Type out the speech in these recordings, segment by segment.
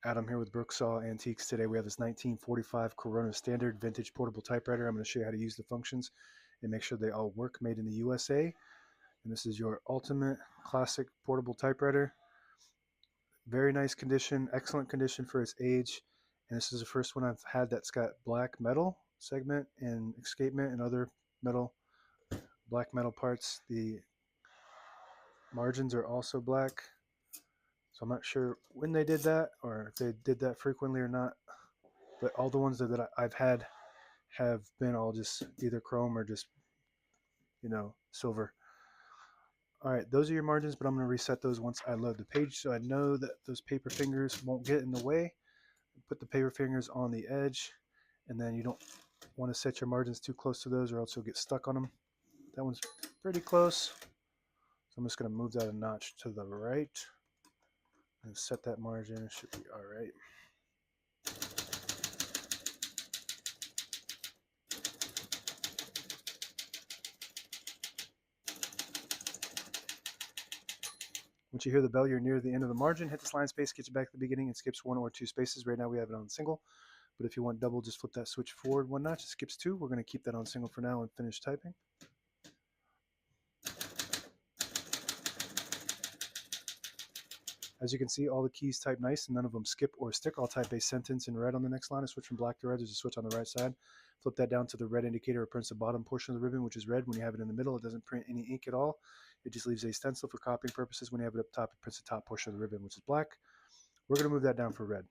Adam here with Brooksaw Antiques. Today we have this 1945 Corona Standard Vintage Portable Typewriter. I'm going to show you how to use the functions and make sure they all work. Made in the USA. And this is your ultimate classic portable typewriter. Very nice condition, excellent condition for its age. And this is the first one I've had that's got black metal segment and escapement and other metal, black metal parts. The margins are also black. So I'm not sure when they did that or if they did that frequently or not. But all the ones that I've had have been all just either chrome or just, silver. All right, those are your margins, but I'm going to reset those once I load the page so I know that those paper fingers won't get in the way. Put the paper fingers on the edge, and then you don't want to set your margins too close to those or else you'll get stuck on them. That one's pretty close. So I'm just going to move that a notch to the right and set that margin. It should be all right. Once you hear the bell, you're near the end of the margin. Hit the slide space, get you back to the beginning, and skips 1 or 2 spaces. Right now we have it on single, but if you want double, just flip that switch forward 1 notch. It skips 2. We're going to keep that on single for now and finish typing. As you can see, all the keys type nice and none of them skip or stick. I'll type a sentence in red on the next line. I switch from black to red. There's a switch on the right side. Flip that down to the red indicator. It prints the bottom portion of the ribbon, which is red. When you have it in the middle, it doesn't print any ink at all. It just leaves a stencil for copying purposes. When you have it up top, it prints the top portion of the ribbon, which is black. We're going to move that down for red.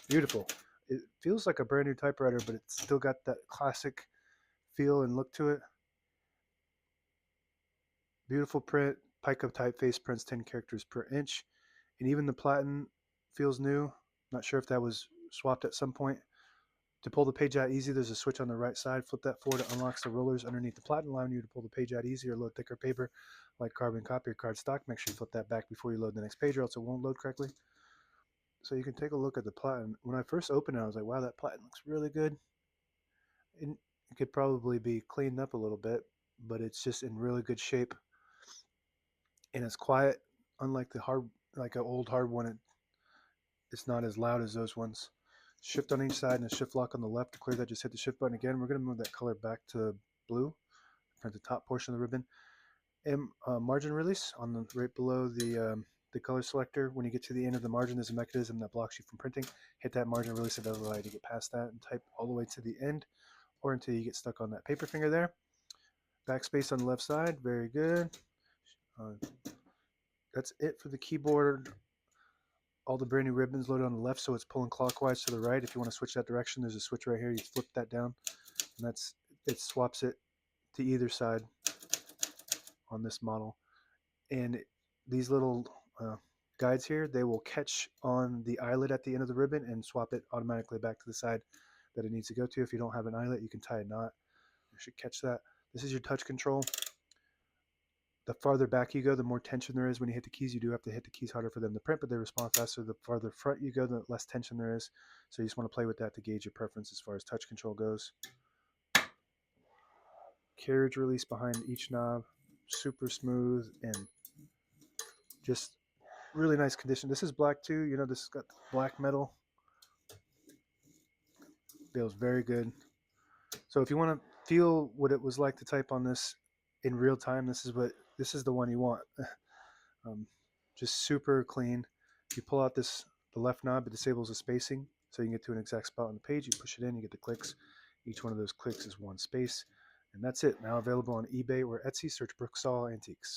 Beautiful. It feels like a brand new typewriter, but it's still got that classic feel and look to it. Beautiful print. Pica typeface prints 10 characters per inch. And even the platen feels new. Not sure if that was swapped at some point. To pull the page out easy, there's a switch on the right side. Flip that forward, it unlocks the rollers underneath the platen, allowing you to pull the page out easier, load thicker paper like carbon copy or cardstock. Make sure you flip that back before you load the next page or else it won't load correctly. So you can take a look at the platen. When I first opened it, I was like, wow, that platen looks really good. And it could probably be cleaned up a little bit, but it's just in really good shape. And it's quiet, unlike the hard, like an old hard one. It's not as loud as those ones. Shift on each side and a shift lock on the left. To clear that, just hit the shift button again. We're going to move that color back to blue. Print the top portion of the ribbon. And margin release on the right below the color selector. When you get to the end of the margin, there's a mechanism that blocks you from printing. Hit that margin release. It doesn't allow you to get past that and type all the way to the end or until you get stuck on that paper finger there. Backspace on the left side. Very good. That's it for the keyboard. All the brand new ribbons loaded on the left, so it's pulling clockwise to the right. If you want to switch that direction, there's a switch right here. You flip that down, and it swaps it to either side on this model. And these little guides here, they will catch on the eyelet at the end of the ribbon and swap it automatically back to the side that it needs to go to. If you don't have an eyelet, you can tie a knot. You should catch that. This is your touch control. The farther back you go, the more tension there is when you hit the keys. You do have to hit the keys harder for them to print, but they respond faster. The farther front you go, the less tension there is. So you just want to play with that to gauge your preference as far as touch control goes. Carriage release behind each knob, super smooth and just really nice condition. This is black too. You know, this has got black metal. Feels very good. So if you want to feel what it was like to type on this in real time, this is the one you want. Just super clean. You pull out the left knob, it disables the spacing, so you can get to an exact spot on the page. You push it in, you get the clicks. Each one of those clicks is 1 space, and that's it. Now available on eBay or Etsy. Search Brooksaw Antiques.